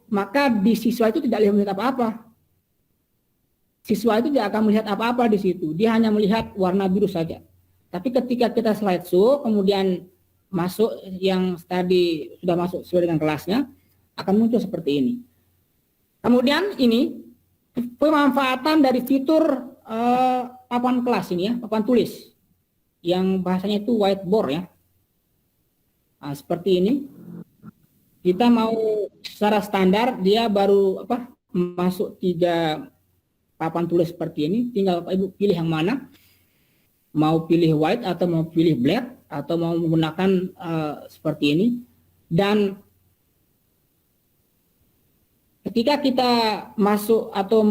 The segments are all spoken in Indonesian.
maka di siswa itu tidak melihat apa-apa. Siswa itu tidak akan melihat apa-apa di situ. Dia hanya melihat warna biru saja. Tapi ketika kita slideshow, kemudian masuk yang tadi sudah masuk sesuai dengan kelasnya, akan muncul seperti ini. Kemudian ini pemanfaatan dari fitur papan kelas ini ya, papan tulis, yang bahasanya itu whiteboard ya. Nah, seperti ini. Kita mau secara standar dia baru masuk 3 papan tulis seperti ini, tinggal Bapak Ibu pilih yang mana, mau pilih white atau mau pilih black atau mau menggunakan seperti ini. Dan ketika kita masuk atau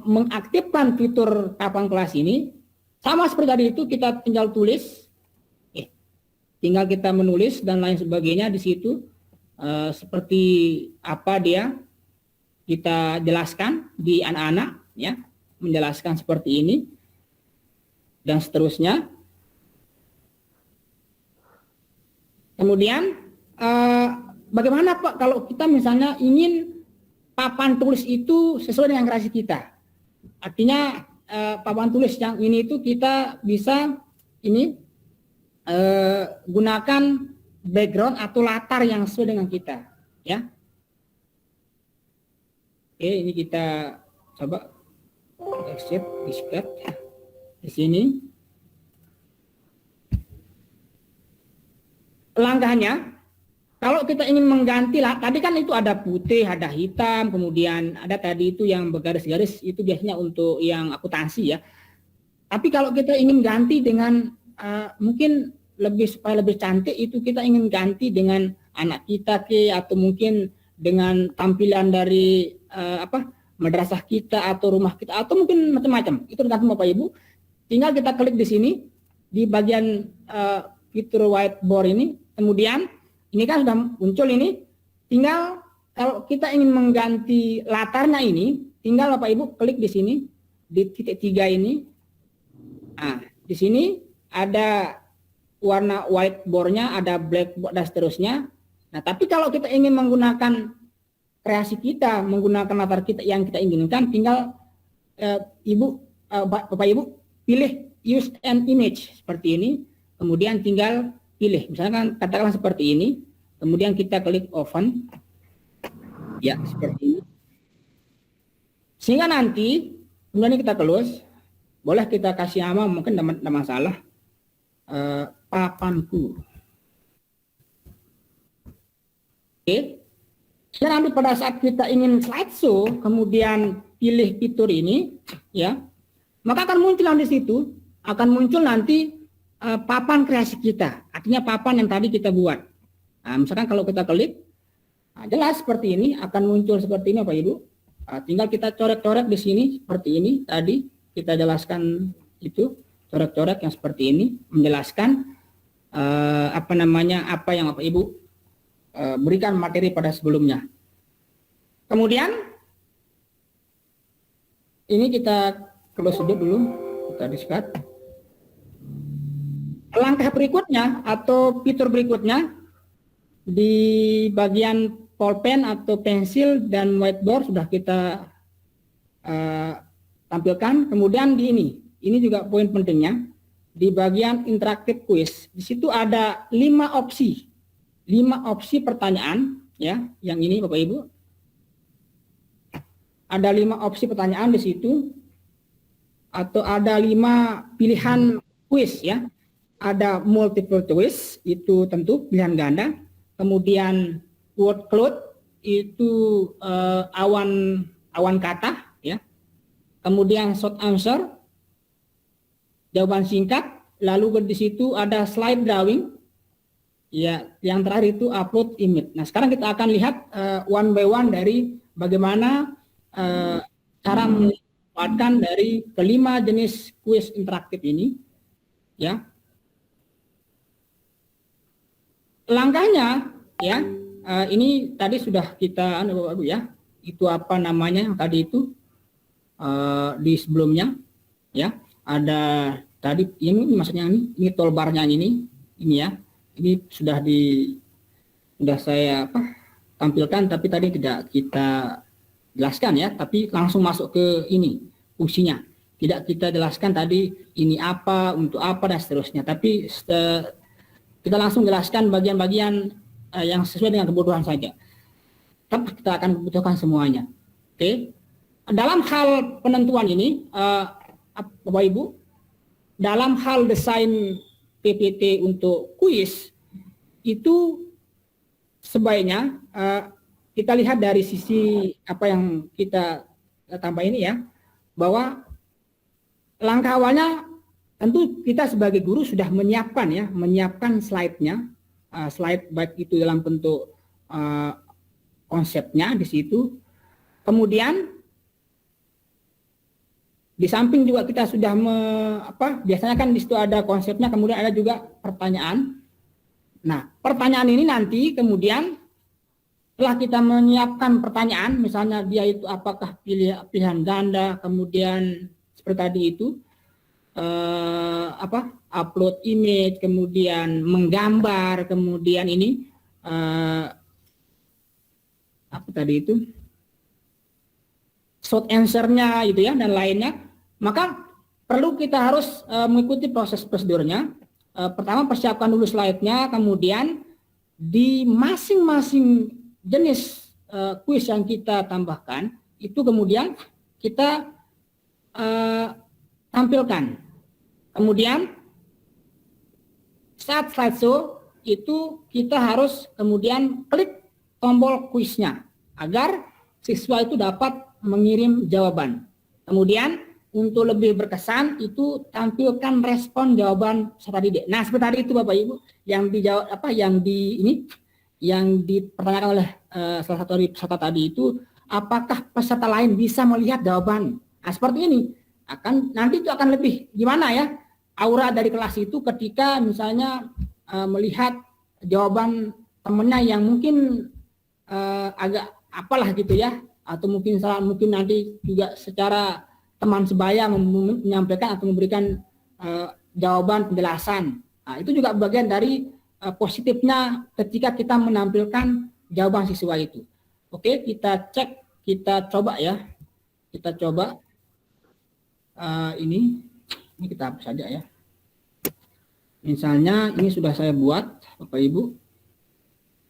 mengaktifkan fitur papan kelas ini, sama seperti tadi itu, kita tinggal tulis, tinggal kita menulis dan lain sebagainya di situ, seperti apa dia kita jelaskan di anak-anak ya, menjelaskan seperti ini dan seterusnya. Kemudian bagaimana Pak kalau kita misalnya ingin papan tulis itu sesuai dengan kreasi kita? Artinya papan tulis yang ini itu kita bisa ini gunakan background atau latar yang sesuai dengan kita ya. Oke, ini kita coba exit display di sini. Langkahnya kalau kita ingin mengganti lah, tadi kan itu ada putih, ada hitam, kemudian ada tadi itu yang bergaris-garis, itu biasanya untuk yang akuntansi ya. Tapi kalau kita ingin ganti dengan mungkin supaya lebih cantik, itu kita ingin ganti dengan anak kita atau mungkin dengan tampilan dari madrasah kita atau rumah kita atau mungkin macam-macam. Itu tergantung Bapak Ibu. Tinggal kita klik di sini di bagian fitur whiteboard ini. Kemudian ini kan sudah muncul ini. Tinggal kalau kita ingin mengganti latarnya ini, tinggal Bapak Ibu klik di sini di titik 3 ini. Nah, di sini ada warna whiteboard-nya, ada blackboard dan seterusnya. Nah, tapi kalau kita ingin menggunakan kreasi kita, menggunakan latar kita yang kita inginkan, tinggal Bapak Ibu pilih use an image seperti ini, kemudian tinggal pilih, misalkan katakanlah seperti ini, kemudian kita klik open, ya seperti ini. Sehingga nanti, kemudian kita close, boleh kita kasih nama, mungkin tidak masalah, papanku. Oke. Dan nanti pada saat kita ingin slideshow, kemudian pilih fitur ini, ya, maka akan muncul di situ, akan muncul nanti papan kreasi kita, artinya papan yang tadi kita buat. Nah, misalkan kalau kita klik, jelas seperti ini, akan muncul seperti ini, Bapak Ibu. Tinggal kita coret-coret di sini seperti ini, tadi kita jelaskan itu, coret-coret yang seperti ini, menjelaskan apa yang Bapak Ibu berikan materi pada sebelumnya. Kemudian ini kita close dulu, kita discard. Langkah berikutnya atau fitur berikutnya di bagian pulpen atau pensil dan whiteboard sudah kita tampilkan. Kemudian di ini juga poin pentingnya, di bagian interactive quiz. Di situ ada 5 opsi. 5 opsi pertanyaan ya, yang ini Bapak Ibu. Ada 5 opsi pertanyaan di situ atau ada 5 pilihan quiz ya. Ada multiple choice, itu tentu pilihan ganda. Kemudian word cloud, itu awan kata ya. Kemudian short answer, jawaban singkat, lalu di situ ada slide drawing. Ya, yang terakhir itu upload image. Nah, sekarang kita akan lihat one by one dari bagaimana cara memanfaatkan dari kelima jenis kuis interaktif ini. Ya, langkahnya ya, ini tadi sudah kita Bapak Ibu ya. Itu apa namanya yang tadi itu di sebelumnya ya. Ada tadi ini maksudnya ini toolbarnya ini ya. Ini sudah saya tampilkan, tapi tadi tidak kita jelaskan ya, tapi langsung masuk ke ini fungsinya. Tidak kita jelaskan tadi ini apa, untuk apa dan seterusnya, tapi kita langsung jelaskan bagian-bagian yang sesuai dengan kebutuhan saja. Tetap kita akan butuhkan semuanya. Oke. Dalam hal penentuan ini, Bapak Ibu, dalam hal desain PPT untuk kuis itu sebaiknya kita lihat dari sisi apa yang kita tambah ini ya, bahwa langkah awalnya tentu kita sebagai guru sudah menyiapkan slide-nya, slide baik itu dalam bentuk konsepnya di situ. Kemudian di samping juga kita sudah biasanya kan di situ ada konsepnya, kemudian ada juga pertanyaan. Nah, pertanyaan ini nanti kemudian setelah kita menyiapkan pertanyaan, misalnya dia itu apakah pilihan ganda, kemudian seperti tadi itu upload image, kemudian menggambar, kemudian ini apa tadi itu short answer-nya gitu ya, dan lainnya, maka perlu kita harus mengikuti proses prosedurnya. Pertama persiapkan dulu slide-nya, kemudian di masing-masing jenis kuis yang kita tambahkan itu kemudian kita tampilkan. Kemudian saat slideshow itu kita harus kemudian klik tombol kuisnya agar siswa itu dapat mengirim jawaban. Kemudian untuk lebih berkesan itu tampilkan respon jawaban peserta didik. Nah, seperti tadi itu Bapak Ibu yang dijawab yang dipertanyakan oleh salah satu peserta tadi itu, apakah peserta lain bisa melihat jawaban. Nah, seperti ini nanti itu akan lebih gimana ya aura dari kelas itu ketika misalnya melihat jawaban temennya yang mungkin agak apalah gitu ya, atau mungkin nanti juga secara teman sebaya menyampaikan atau memberikan jawaban penjelasan. Nah, itu juga bagian dari positifnya ketika kita menampilkan jawaban siswa itu. Oke, kita cek, kita coba ya. Kita coba ini kita hapus saja ya. Misalnya ini sudah saya buat, Bapak Ibu.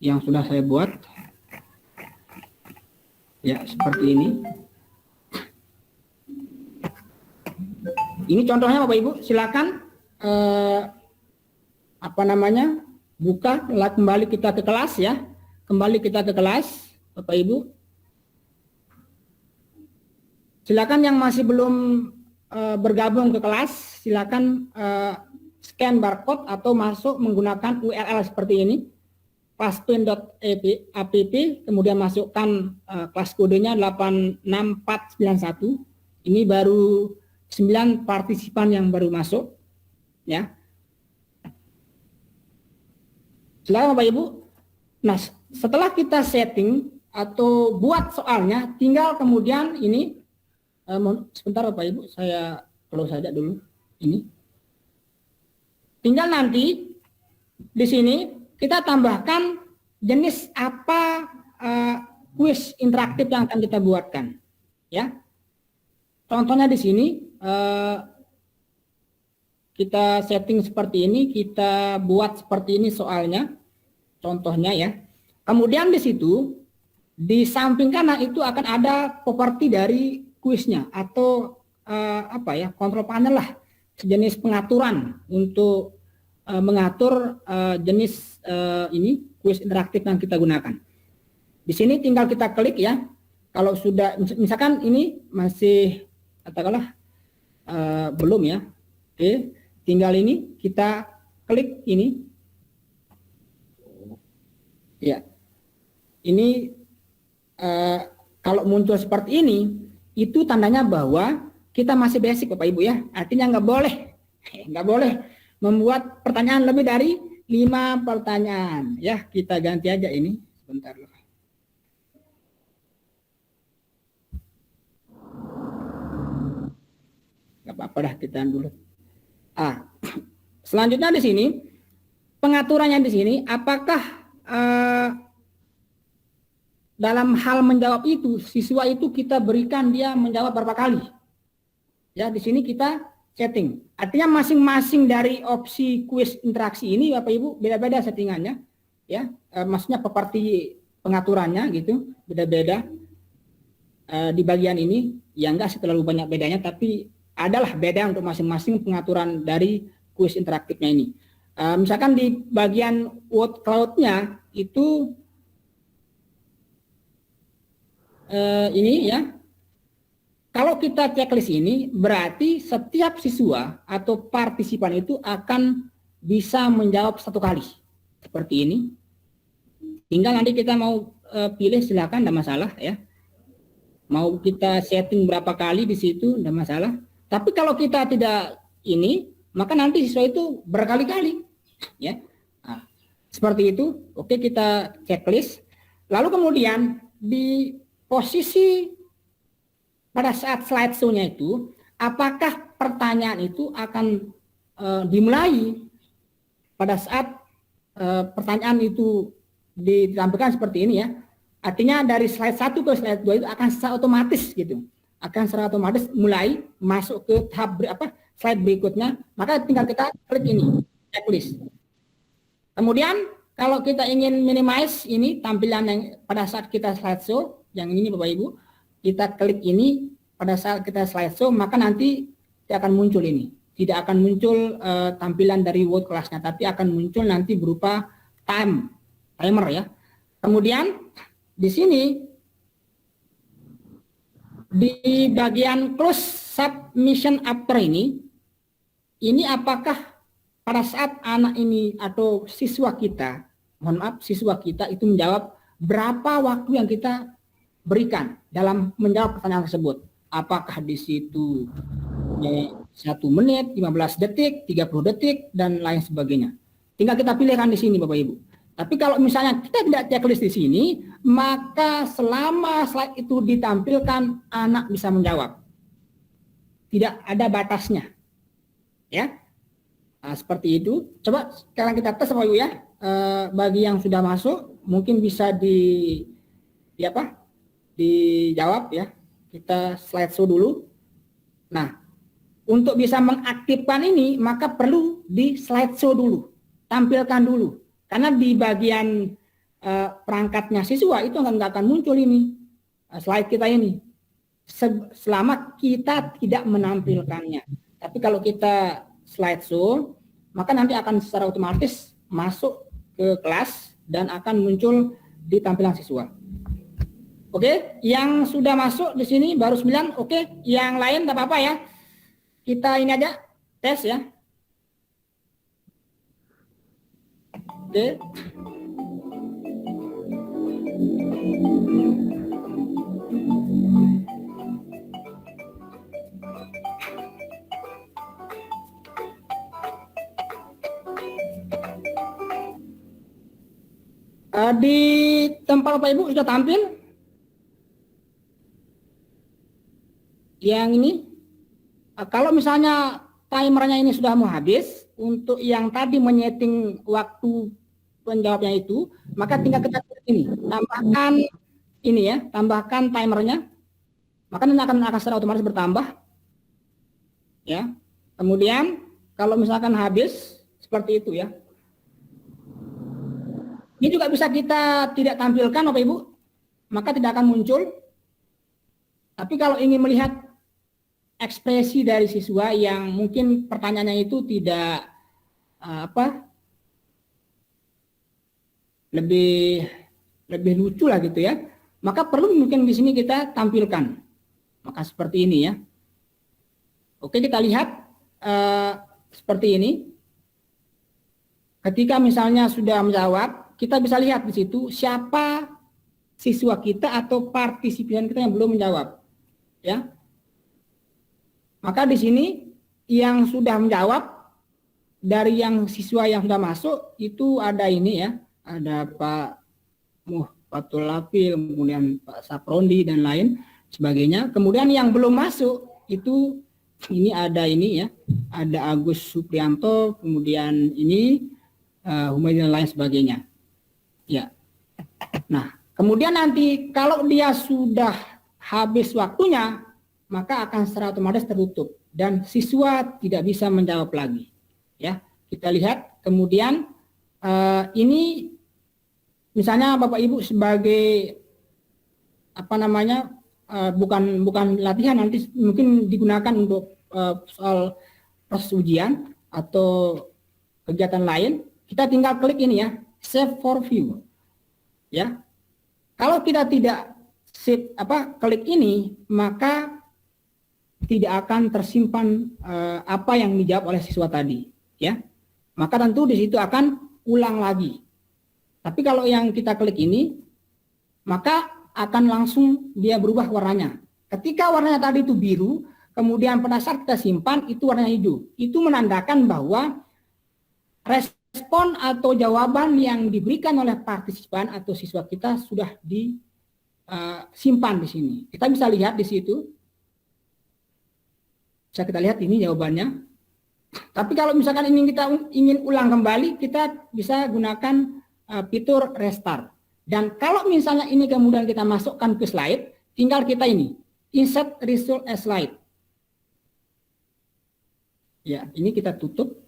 Yang sudah saya buat. Ya, seperti ini. Ini contohnya Bapak Ibu, silakan buka, kembali kita ke kelas ya. Kembali kita ke kelas, Bapak Ibu. Silakan yang masih belum bergabung ke kelas, silakan scan barcode atau masuk menggunakan URL seperti ini. Classpain.app, kemudian masukkan kelas kodenya 86491. Ini baru 9 partisipan yang baru masuk ya. Silakan Bapak Ibu. Nah, setelah kita setting atau buat soalnya, tinggal kemudian ini sebentar Bapak Ibu, saya close saja dulu ini. Tinggal nanti di sini kita tambahkan jenis apa kuis interaktif yang akan kita buatkan ya. Contohnya di sini kita setting seperti ini, kita buat seperti ini soalnya, contohnya ya. Kemudian di situ di samping kanan itu akan ada properti dari kuisnya atau kontrol panel lah, sejenis pengaturan untuk mengatur jenis ini kuis interaktif yang kita gunakan. Di sini tinggal kita klik ya. Kalau sudah misalkan ini masih katakanlah belum ya. Oke, tinggal ini kita klik ini. Ya. Ini kalau muncul seperti ini itu tandanya bahwa kita masih basic Bapak Ibu ya. Artinya nggak boleh membuat pertanyaan lebih dari 5 pertanyaan. Ya, kita ganti aja ini. Sebentar loh. Gak apa-apa dah, kita dulu. Selanjutnya di sini, pengaturannya di sini, apakah dalam hal menjawab itu, siswa itu kita berikan dia menjawab berapa kali. Ya, di sini kita setting. Artinya masing-masing dari opsi kuis interaksi ini Bapak Ibu beda-beda settingannya. Ya, maksudnya seperti pengaturannya gitu, beda-beda. Di bagian ini ya enggak sih terlalu banyak bedanya, tapi adalah beda untuk masing-masing pengaturan dari kuis interaktifnya ini. Misalkan di bagian word cloud-nya itu ini ya, kalau kita checklist ini berarti setiap siswa atau partisipan itu akan bisa menjawab 1 kali seperti ini. Tinggal nanti kita mau pilih, silakan, tidak masalah ya. Mau kita setting berapa kali di situ, tidak masalah. Tapi kalau kita tidak ini, maka nanti siswa itu berkali-kali, ya. Nah, seperti itu. Oke, kita checklist. Lalu kemudian di posisi pada saat slideshow-nya itu, apakah pertanyaan itu akan dimulai pada saat pertanyaan itu ditampilkan seperti ini ya. Artinya dari slide 1 ke slide 2 itu akan secara otomatis gitu. Akan secara otomatis mulai masuk ke tahap slide berikutnya, maka tinggal kita klik ini, checklist. Kemudian kalau kita ingin minimize ini tampilan yang pada saat kita slideshow, yang ini Bapak Ibu, kita klik ini pada saat kita slideshow, maka nanti tidak akan muncul ini. Tidak akan muncul tampilan dari word class-nya, tapi akan muncul nanti berupa timer ya. Kemudian di sini di bagian close submission after ini apakah pada saat anak ini atau siswa kita, mohon maaf, siswa kita itu menjawab berapa waktu yang kita berikan dalam menjawab pertanyaan tersebut. Apakah di situ 1 menit, 15 detik, 30 detik, dan lain sebagainya. Tinggal kita pilihkan di sini Bapak Ibu. Tapi kalau misalnya kita tidak checklist di sini, maka selama slide itu ditampilkan, anak bisa menjawab. Tidak ada batasnya. Ya, nah, seperti itu. Coba sekarang kita tes Bapak Ibu ya. Bagi yang sudah masuk, mungkin bisa dijawab ya. Kita slideshow dulu. Nah, untuk bisa mengaktifkan ini, maka perlu di slideshow dulu. Tampilkan dulu. Karena di bagian perangkatnya siswa itu nggak akan muncul ini slide kita ini selama kita tidak menampilkannya. Tapi kalau kita slideshow, maka nanti akan secara otomatis masuk ke kelas dan akan muncul di tampilan siswa. Oke, yang sudah masuk di sini baru 9. Oke, yang lain tak apa-apa ya. Kita ini aja tes ya. Oke. Di tempat Bapak Ibu sudah tampil yang ini. Kalau misalnya timernya ini sudah mau habis, untuk yang tadi menyeting waktu penjawabnya itu, maka tinggal kita ini tambahkan ini ya, tambahkan timernya, maka ini akan secara otomatis bertambah ya. Kemudian kalau misalkan habis seperti itu ya, ini juga bisa kita tidak tampilkan Bapak Ibu, maka tidak akan muncul. Tapi kalau ingin melihat ekspresi dari siswa yang mungkin pertanyaannya itu tidak lebih lucu lah gitu ya, maka perlu mungkin di sini kita tampilkan. Maka seperti ini ya. Oke, kita lihat seperti ini. Ketika misalnya sudah menjawab, kita bisa lihat di situ siapa siswa kita atau partisipan kita yang belum menjawab ya. Maka di sini yang sudah menjawab dari yang siswa yang sudah masuk itu ada ini ya, ada Pak Muhfatul Lafil, kemudian Pak Saprondi dan lain sebagainya. Kemudian yang belum masuk itu ini ada ini ya, ada Agus Suprianto, kemudian ini Humaydi dan lain sebagainya. Ya. Nah, Kemudian nanti kalau dia sudah habis waktunya, maka akan secara otomatis tertutup dan siswa tidak bisa menjawab lagi. Ya, kita lihat kemudian ini misalnya Bapak Ibu sebagai apa namanya bukan latihan, nanti mungkin digunakan untuk soal proses ujian atau kegiatan lain. Kita tinggal klik ini ya, save for view. Ya, kalau kita tidak klik ini, maka tidak akan tersimpan apa yang dijawab oleh siswa tadi, ya. Maka tentu di situ akan ulang lagi. Tapi kalau yang kita klik ini, maka akan langsung dia berubah warnanya. Ketika warnanya tadi itu biru, kemudian pada saat kita simpan itu warnanya hijau. Itu menandakan bahwa respon atau jawaban yang diberikan oleh partisipan atau siswa kita sudah disimpan di sini. Kita bisa lihat di situ. Bisa kita lihat ini jawabannya. Tapi kalau misalkan kita ingin ulang kembali, kita bisa gunakan fitur restart. Dan kalau misalnya ini kemudian kita masukkan ke slide, tinggal kita ini, insert result as slide. Ya, ini kita tutup.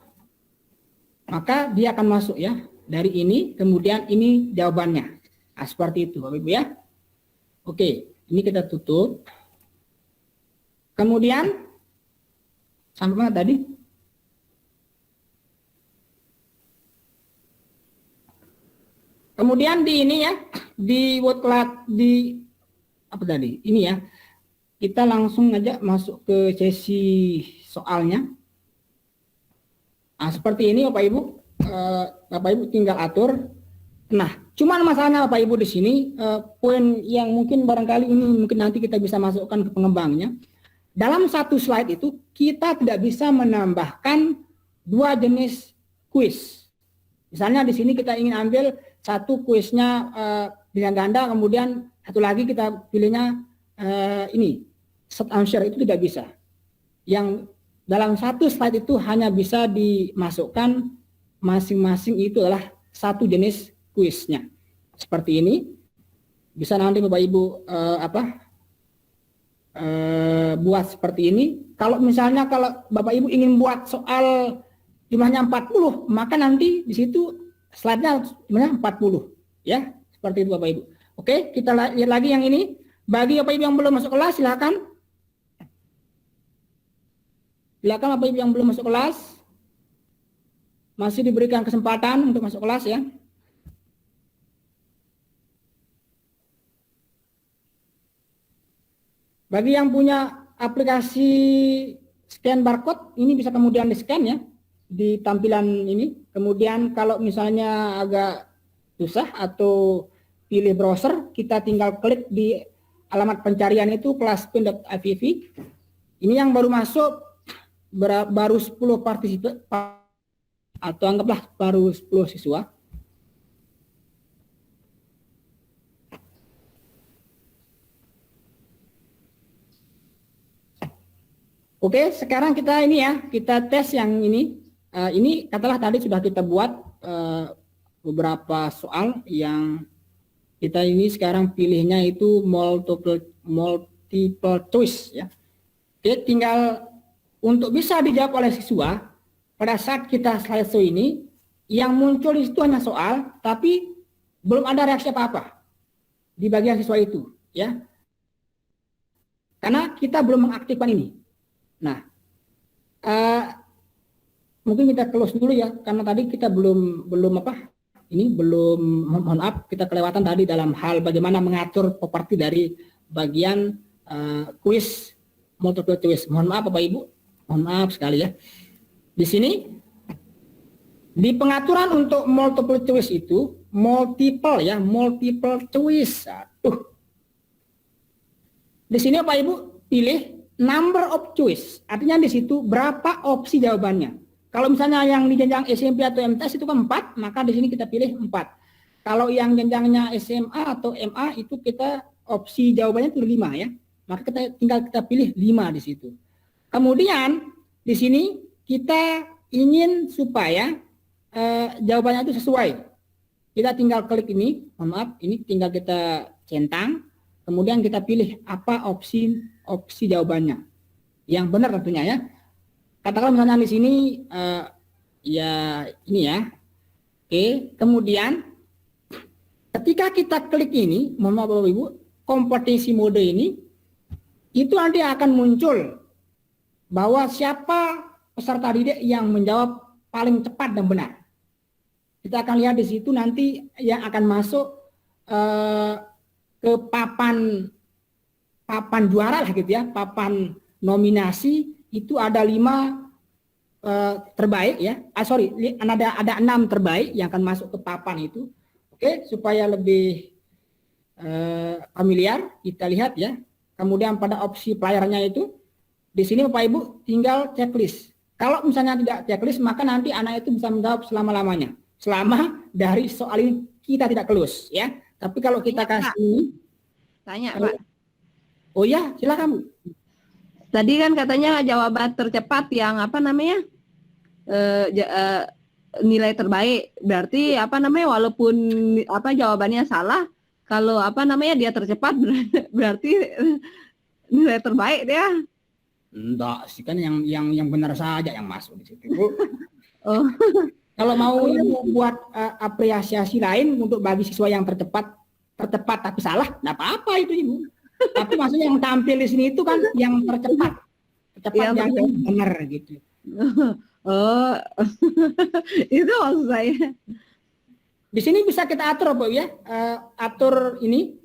Maka dia akan masuk ya. Dari ini, kemudian ini jawabannya. Nah, seperti itu Bapak Ibu ya. Oke, ini kita tutup. Kemudian, sampai mana tadi? Kemudian di ini ya, di word cloud, di apa tadi? Ini ya, kita langsung aja masuk ke sesi soalnya. Nah, seperti ini Bapak Ibu, Bapak Ibu tinggal atur. Nah, cuman masalahnya Bapak Ibu di sini, poin yang mungkin barangkali ini mungkin nanti kita bisa masukkan ke pengembangnya. Dalam satu slide itu kita tidak bisa menambahkan dua jenis kuis. Misalnya di sini kita ingin ambil satu kuisnya dengan ganda, kemudian satu lagi kita pilihnya ini set answer, itu tidak bisa. Yang dalam satu slide itu hanya bisa dimasukkan masing-masing itu adalah satu jenis kuisnya. Seperti ini. Bisa nanti Bapak Ibu buat seperti ini. Kalau misalnya kalau Bapak Ibu ingin buat soal jumlahnya 40, maka nanti di situ slide-nya jumlahnya 40 ya. Seperti itu Bapak Ibu. Oke, kita lihat lagi yang ini. Bagi Bapak Ibu yang belum masuk kelas, silakan. Silakan Bapak Ibu yang belum masuk kelas. Masih diberikan kesempatan untuk masuk kelas ya. Bagi yang punya aplikasi scan barcode, ini bisa kemudian di-scan ya di tampilan ini. Kemudian kalau misalnya agak susah atau pilih browser, kita tinggal klik di alamat pencarian itu classspin.ivv. Ini yang baru masuk, baru 10 partisipan atau anggaplah baru 10 siswa. Oke, sekarang kita ini ya, kita tes yang ini. Ini katalah tadi sudah kita buat beberapa soal yang kita ini sekarang pilihnya itu multiple choice ya. Oke, tinggal untuk bisa dijawab oleh siswa pada saat kita slideshow ini, yang muncul di situ hanya soal, tapi belum ada reaksi apa-apa di bagian siswa itu ya. Karena kita belum mengaktifkan ini. Nah, mungkin kita close dulu ya, karena tadi kita belum mohon maaf, kita kelewatan tadi dalam hal bagaimana mengatur properti dari bagian kuis multiple choice. Mohon maaf Bapak Ibu, mohon maaf sekali ya. Di sini di pengaturan untuk multiple choice itu multiple choice. Di sini Bapak Ibu pilih number of choice, artinya di situ berapa opsi jawabannya. Kalau misalnya yang di jenjang SMP atau MTS itu kan 4, maka di sini kita pilih 4. Kalau yang jenjangnya SMA atau MA itu kita opsi jawabannya itu 5 ya. Maka kita pilih 5 di situ. Kemudian di sini kita ingin supaya jawabannya itu sesuai. kita tinggal klik ini, mohon maaf, ini tinggal kita centang, kemudian kita pilih apa opsi jawabannya. Yang benar tentunya ya. Katakanlah misalnya di sini ya ini ya. Oke, kemudian ketika kita klik ini, mohon maaf Bapak Ibu, kompetensi mode ini itu nanti akan muncul bahwa siapa peserta didik yang menjawab paling cepat dan benar. Kita akan lihat di situ nanti yang akan masuk ke papan juara lah gitu ya, papan nominasi itu ada 5 terbaik ya. Ada 6 terbaik yang akan masuk ke papan itu. Oke, supaya lebih familiar kita lihat ya. Kemudian pada opsi pelayarannya itu di sini Bapak Ibu tinggal checklist. Kalau misalnya tidak checklist maka nanti anak itu bisa menjawab selama-lamanya. Selama dari soal ini kita tidak kelus ya. Tapi kalau kita kasih tanya Pak. Oh ya, silakan Bu. Tadi kan katanya jawaban tercepat yang apa namanya? Nilai terbaik. Berarti apa namanya walaupun apa jawabannya salah, kalau apa namanya dia tercepat berarti nilai terbaik dia. Enggak sih, kan yang benar saja yang masuk di situ, Bu. Oh. Kalau mau Ibu buat apresiasi lain untuk bagi siswa yang tercepat tapi salah, enggak apa-apa itu Ibu. Tapi maksudnya yang tampil di sini itu kan yang tercepat yang benar gitu. Oh. Itu maksud saya. Di sini bisa kita atur Bapak ya, atur ini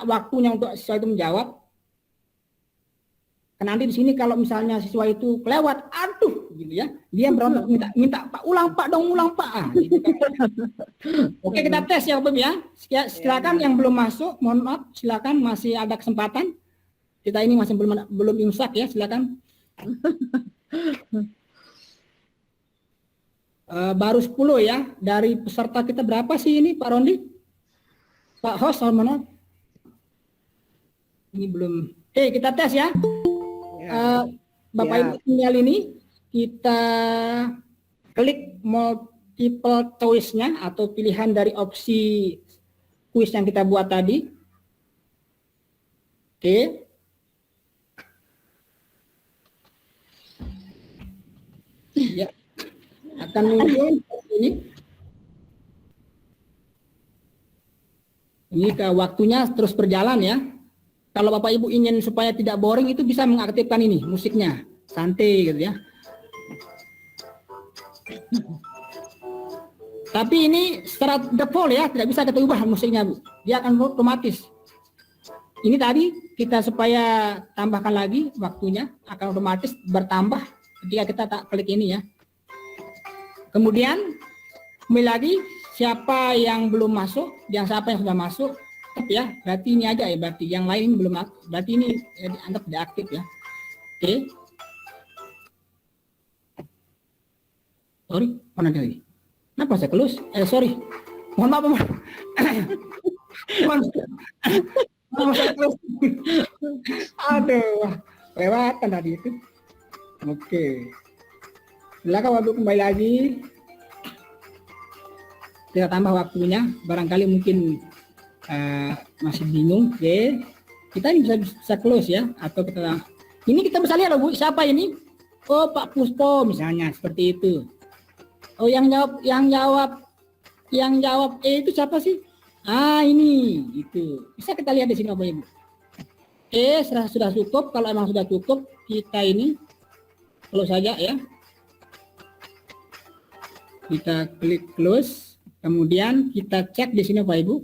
waktunya untuk siswa itu menjawab. Karena nanti di sini kalau misalnya siswa itu kelewat, aduh gitu ya, dia berontak minta Pak ulang Pak dong ulang Pak. Gitu kan. Oke, kita tes ya Bapak ya. Silakan yang belum masuk, mohon maaf, silakan masih ada kesempatan. Kita ini masih belum imsak ya, silakan. Baru 10 ya. Dari peserta kita berapa sih ini Pak Rondi? Pak host, mohon maaf. Ini belum. Kita tes ya. Bapak Ibu tinggal ini kita klik multiple choice-nya atau pilihan dari opsi kuis yang kita buat tadi. Oke. Ya. Akan muncul ini. Ini ke waktunya terus berjalan ya. Kalau Bapak Ibu ingin supaya tidak boring itu bisa mengaktifkan ini musiknya, santai gitu ya. Tapi ini secara default ya, tidak bisa kita ubah musiknya Bu. Dia akan otomatis. Ini tadi kita supaya tambahkan lagi waktunya akan otomatis bertambah ketika kita tak klik ini ya. Kemudian kembali lagi siapa yang belum masuk, siapa yang sudah masuk. Ya, berarti ini aja ya, berarti yang lain belum aktif, berarti ini ya, dianggap tidak aktif ya. Oke. Sorry, mana lagi? Kenapa saya close? Sorry. Mohon maaf, Pak. Mohon saya close. Aduh, lewatan tadi itu. Oke. Silakan Bapak kembali lagi. Kita tambah waktunya, barangkali mungkin masih bingung. Oke, kita ini bisa close ya, atau ini kita bisa lihat loh Bu, siapa ini? Oh Pak Puspo misalnya, seperti itu. Oh yang jawab itu siapa sih? Ini itu bisa kita lihat di sini Bapak Ibu. Sudah cukup. Kalau emang sudah cukup, kita ini close saja ya. Kita klik close, kemudian kita cek di sini Bapak Ibu.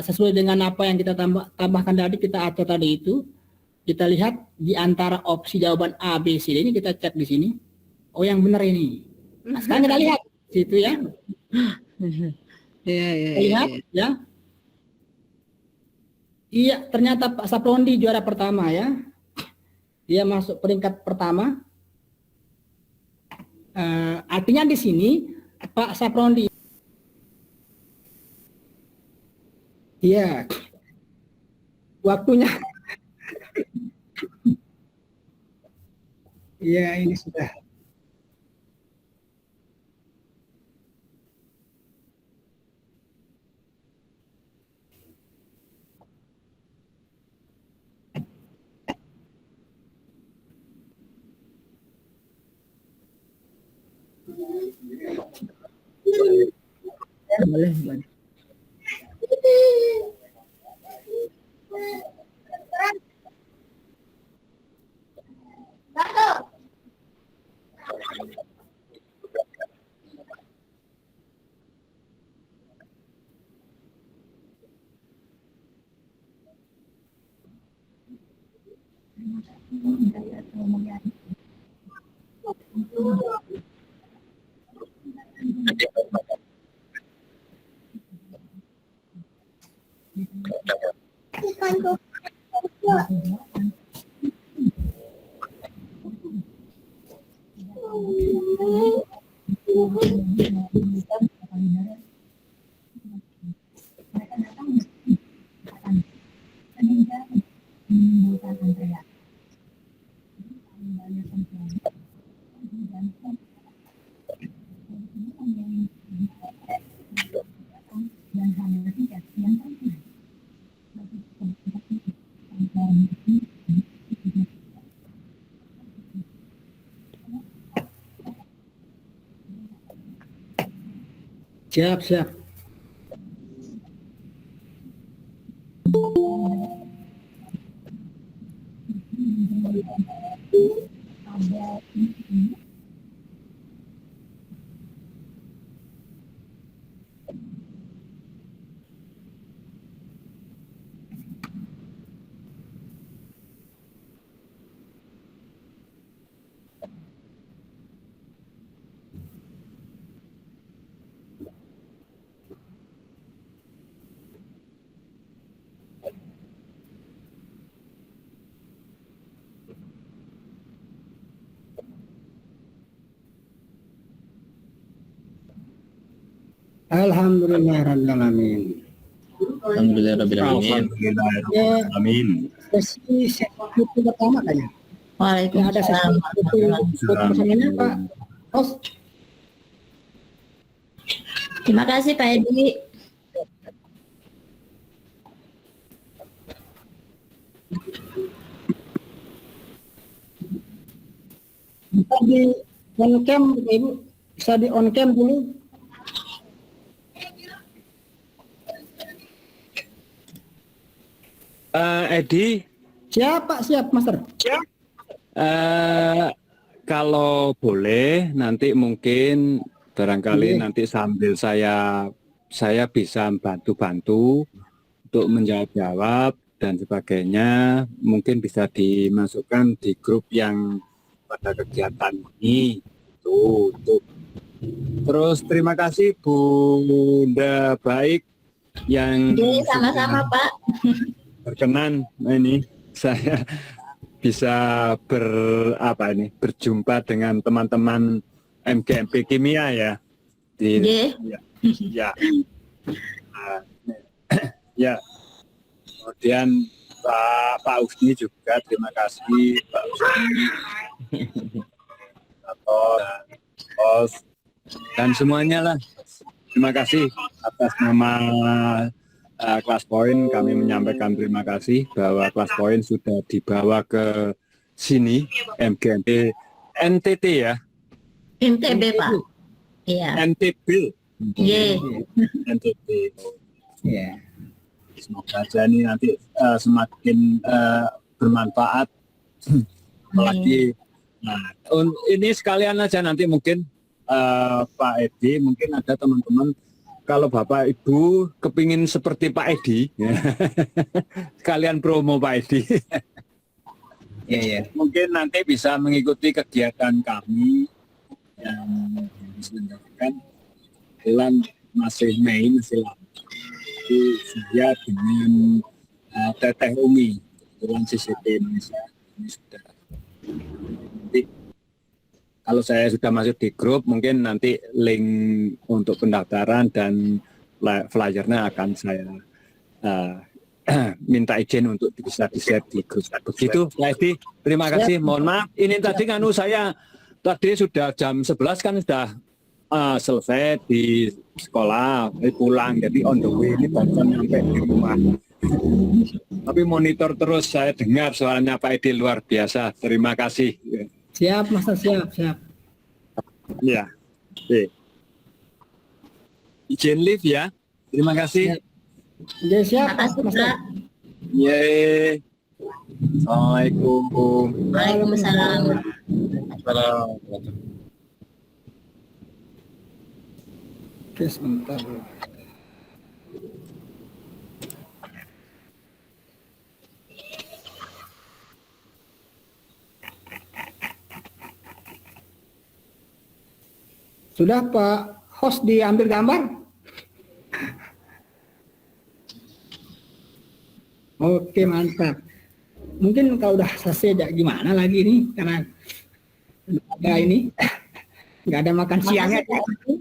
Sesuai dengan apa yang kita tambahkan tadi, kita atur tadi itu, kita lihat di antara opsi jawaban A, B, C, D ini kita cek di sini. Oh yang benar ini. Nah, sekarang kita lihat situ ya. Lihat ya. Iya, ternyata Pak Saprondi juara pertama ya. Dia masuk peringkat pertama. Artinya di sini Pak Saprondi. Iya, waktunya. Iya, ini sudah. Boleh, boleh. Siap, siap. Alhamdulillahirrahmanirrahim. Alhamdulillahirrahmanirrahim. Ya, Amin. sesi itu pertama kayaknya. Ya, ada sesi Waalaikumsalam. itu bersama Pak Host. Terima kasih Pak Edi. Bisa di on cam, Ibu. Bisa di on cam dulu. Edi, Siap, Pak. Siap, Master. kalau boleh nanti mungkin barangkali Iya. nanti sambil saya bisa bantu-bantu untuk menjawab dan sebagainya, mungkin bisa dimasukkan di grup yang pada kegiatan ini. Tuh. Terus terima kasih Bunda Baik yang Oke, sama-sama Pak. berkenan ini saya bisa berjumpa dengan teman-teman MGMP Kimia ya di Oke. ya ya kemudian Pak Usni juga terima kasih Pak Usni dan semuanya lah terima kasih atas nama Kelas Poin. Kami menyampaikan terima kasih bahwa Kelas Poin sudah dibawa ke sini MGMP NTT ya. NTB Pak. Iya. NTB. Iya. NTB. Iya. Semoga aja ini nanti semakin bermanfaat. Apalagi nah, ini sekalian aja nanti mungkin Pak Edi, mungkin ada teman-teman kalau Bapak Ibu kepingin seperti Pak Edi, ya. Kalian promo Pak Edi. Iya. Mungkin nanti bisa mengikuti kegiatan kami yang diselenggarakan bulan masih Mei, masih lama. Jadi saya dengan Teteh Umi, bulan CCT Indonesia. Ini sudah. Nanti, kalau saya sudah masuk di grup, mungkin nanti link untuk pendaftaran dan flyernya akan saya minta izin untuk bisa di-share di grup. Begitu, Pak Edi. Terima kasih. Mohon maaf, ini tadi saya tadi sudah jam 11 kan sudah selesai di sekolah, pulang. Jadi on the way ini baru sampai di rumah. Tapi monitor terus, saya dengar suaranya Pak Edi luar biasa. Terima kasih. Siap, Master. Siap. Ya, Oke. Izin live ya. Terima kasih. Oke, siap. Terima kasih Mas Pak. Yeay. Assalamualaikum. Waalaikumsalam. Oke, sebentar. Sudah Pak host diambil gambar? Oke, mantap. Mungkin kalau udah selesai ya gimana lagi nih, karena nggak ada ini, nggak ada makan siangnya. Makasih, Pak Edi.